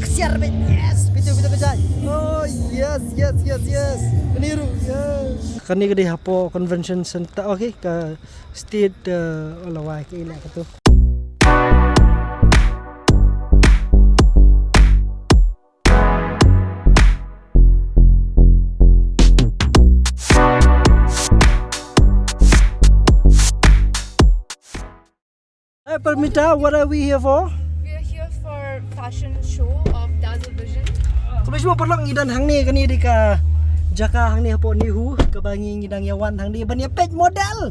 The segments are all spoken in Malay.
kesiar bet. Yes, betul kejai. Oh yes. Meniru. Yes. Kani ke di Hapo Convention Center. Okay, ke state olawai ke ilak tu. Hey Permita, what are we here for? We are here for fashion show of Dazzle Vision. Kalau semua perlu ngidan hang ni kani di ka jaka hang ni Hapo ni hu ke bangi ngidang yawan hang ni ban ya page model.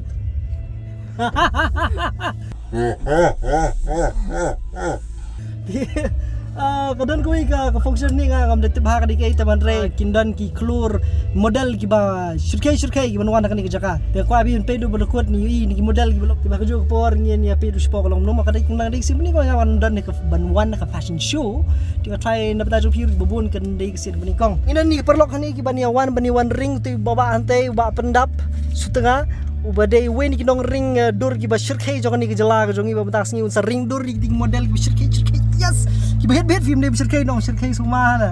Kadang kau ka function ni ngam de tibha ka dikai taman re kindan ki klur model ki ba shirkai ki banwan ka ni jaka te ko abi pe do bolokot ni ni model ki bolok tiba ka jo por ngien ya pe do spo kolong no maka dik nang dik simni ko ngawan dan ka banwan ka fashion show ti ka try na bata jo pir bobon kan dik sit bani kong ina ni perlok ni ki baniwan ring tu baba ante ba pendap setengah ubade wen ki nong ring dur ki ba shirkai jo ni ki jala ka jongi ba batas ni unsa ring dur ki model ki shirkai yes ki behet film ni shirkai nong shirkai suma na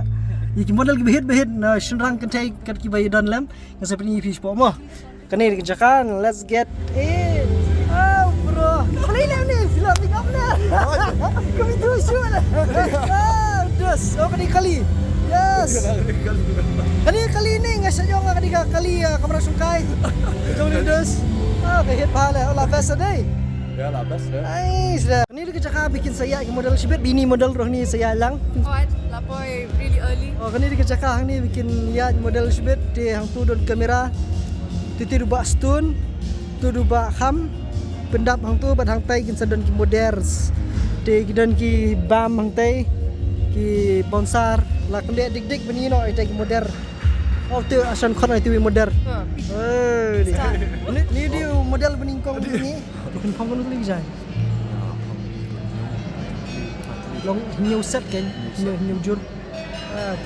ki model ki behet na shinrang kan tai kat ki bay dan lam yang seperti fish po mo kani ki jakan let's get it oh bro kali ni film ni kam na kami tu shoot dos kali yes kali ni ngasya yo nga kali kamera sungkai jong ni dos behet pala la best day. Ya lah best dah. Nice dah. Ni dia kerja bikin saya model sibet bini model roh ni saya lang. Oh, lapoy really early. Oh, kani dia kerja hang ni bikin ya model sibet di hang tu don kamera. Titir ba stun, tu ba kham. Pendap hang tu bat hang tai kin sadon ki models. Di gidan ki bam hang tai ki bonsar. La kende dik bani no ai tai ki model. Oh tu asan khon ai tu model. Ni dia model beningkong ni. Bukan kau kan lagi jai. Long new set kan, new jur.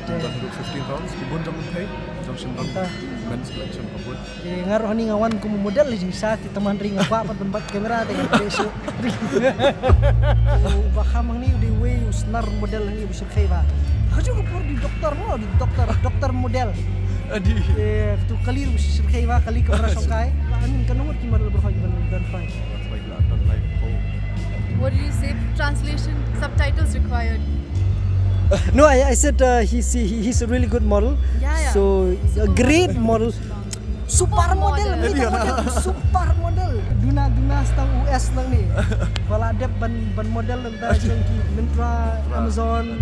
Dan 15 rounds, kibun jangan pay, jangan sembang. Men's collection kibun. Ngaruh ni ngawan ku model di saat teman ring apa tempat kamera dengan preso. Bahamang ni di way usnar model ni bisa kaya. Aku juga pur di doktor model. Adi. Tu kali bisa kaya kali kamera songkai. Anin kan nomor kimar lebih banyak dan fine. What did you say? Translation, subtitles required. No, I said he's a really good model. Yeah. So a great model. Super model. Super model. Duna stang US lang ni. Wala adep ban model lang ta ki Myntra, Amazon,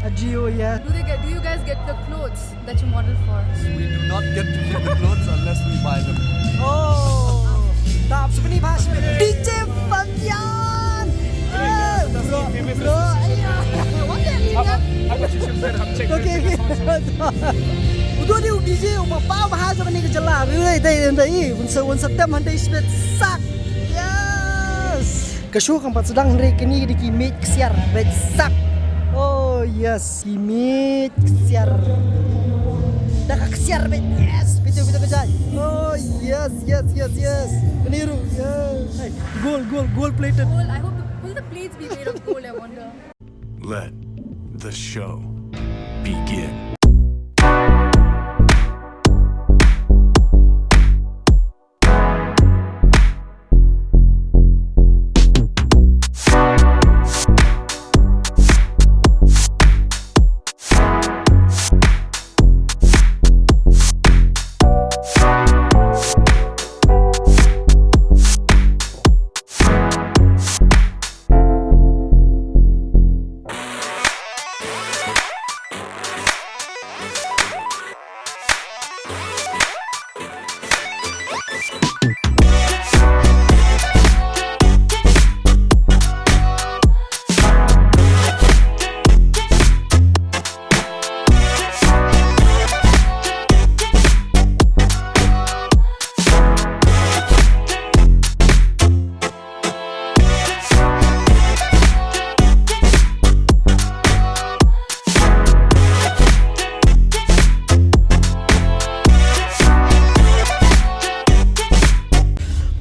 Ajio yeah. Do you guys get the clothes that you model for? We do not get to get the clothes unless we buy them. Oh. Tap sebenarnya bahas DJ Fabian. Bro. Okay. Udah dia DJ apa bahas apa ni kejelah. Dai unsa tem handai spet sak. Yes. Kasho kampat sedang hari kini di kimik siar bet sak. Oh yes, kimik siar. Dah kesiar bet. Yes, betul kejai. Oh yes. Meniru. Yes. Gold plated. Gold. I hope will the plates be made of gold? I wonder. Let the show begin.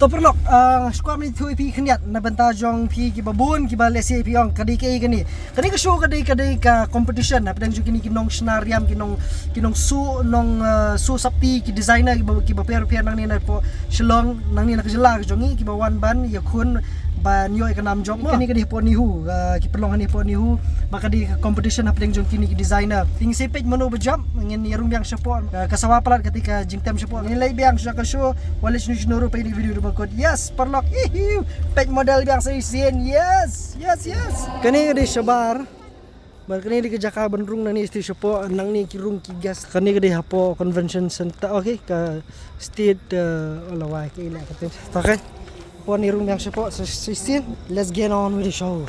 to perlok squad ni tu pi khniat na banta jong pi ki babun ki balesi pi ong kadi ke kani ke show kadi ka competition na pedang kini kinong senariam kinong su nong su sapi ki designer ki ba per nang ni na po shlong nang ni na kjela jongi ki ba wan ban ya khun ban yo ekanam job kini kadi po ni hu ki perlong ni po ni hu maka di competition na pedang jong kini ki designer ting sepej mano bejam ngin yarung biang support kasawa palat ketika jingtem support ni lai biang sa ka show walis nu nuru pa ini video bakod yes perlok page model biang sa isin yes kani di sabar kani di kejaka bandrung nang ni istri support nang ni kirung ki gas kani di hapo convention center okay ka state olawa ke ila ka okay po ni rung biang support sa isin let's get on with the show.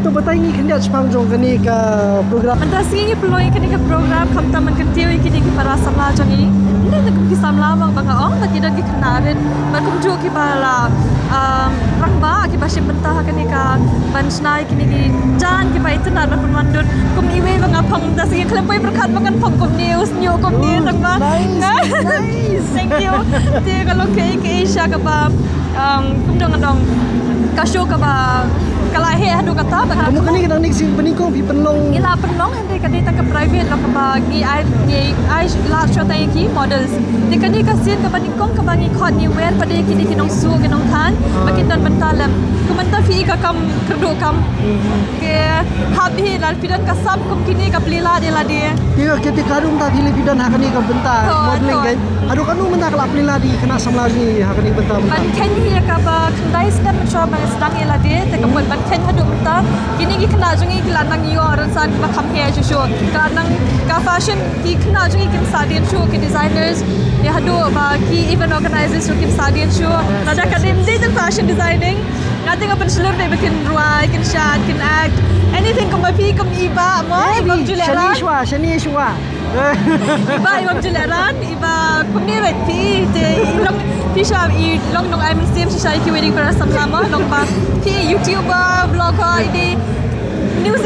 tu batai ni kena Jepang jong kini ke program. Mentasi ni peluang kini ke program kamta mengentiu kini ke para samla jani. Ini nak ke samla bang bang ong tak tidak dikenarin. Bakum jo ki bala rangba ki basi mentah kini ke bansnai kini ki jan ki bai tenar ban mandut kum iwe bang apang mentasi kelempoi berkat makan pang kum news new kum ni rangba. Nice. Thank you. Dia kalau ke Asia ke ba kum dong kasyo ka ba kalahi hadu kata ba kamu kani kadang nik sing penikong pi penlong ila penlong ente kadi ta ke private la ka ba gi ai la shota ki models de kani ka sin ka penikong ka bangi khot ni wer pade ki kinong su kinong than makin dan bentalam kumanta fi ka kam kerdo kam ke habi lal pidan ka sab kum kini ka plila de la de dia kete karung ta dile bidan hakani ka bentar modeling kan adu kanu menta ka plila di kena samla ni hakani bentar ban keni ka ba kandai skan mencoba bang sedang ila de te ka ban ken hadu bentar kini gi kena jungi ki lanang yo aran san ba kam he ju ka nang ka fashion ki kena jungi kim sadian show ki designers dia hadu ba ki event organizers ki sadian show nada ka dim de fashion designing nothing up in slur de bikin ruai kin shot kin act anything kum pi kum iba mo ibam juleran shani shwa iba ibam juleran iba kum ni reti te long pisha I long nong I'm sim si sai ki wedding para sama long ba pi youtuber vlogger ini news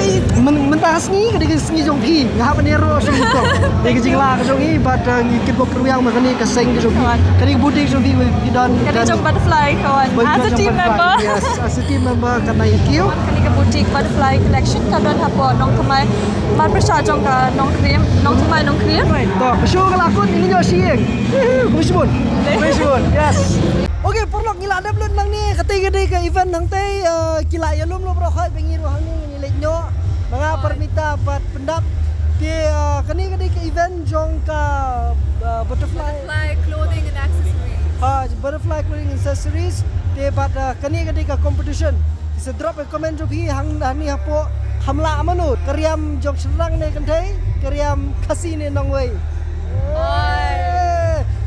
mentah sni kadi sni jong pi ngah pa nero sung ko de ki jingla ka jong I but ngikit bo perwiang ma kani ka seng ki jong pi kadi budik jong pi we don kadi jong butterfly kawan as a team member yes as a team member kana ikiu kani ka butik butterfly collection ka don hapo nong kamai mar prasha jong ka nong cream nong kamai nong cream to show ka lakot ini nyo sieng kusbun yes okay porlok ngila ada belum nang ni kata ke event nang teh kila ya lum lo bro khoi pengir wang ni nilai nyo mga permita pat pendap ke kani ke event jong ka butterfly clothing and accessories. Butterfly clothing accessories te pat kani ke competition se drop a comment jo bhi hang ni hapo hamla amanu kariam jong serang ne kan thei kariam khasi ne nong wei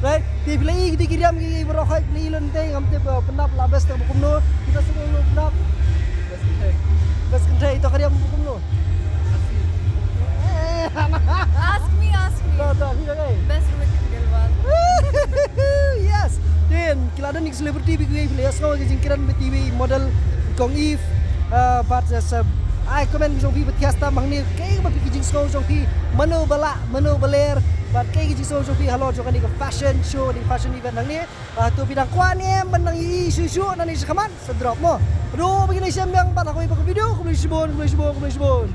right ti play di kiriam ki bro khoi ni lon te ngam te pendap labes te bukum no kita semua pendap Best country itu kalian hukum lo. Ask me. Tahu kita kan. Best Rohit Khandelwal. Yes. Dan kila ada nih selebriti bigi players kau ke jingkiran BTV model Kong Eve. But I comment jong pi podcast ta mangni kai ba pi jing song jong pi mano baler but kai jing song jong pi halo jong ni fashion show ni fashion event nang ni tu bidang kwa ni benang isu nang ni sekaman sedrop mo. Aduh begini siam yang pat aku ipa video, aku boleh sibon.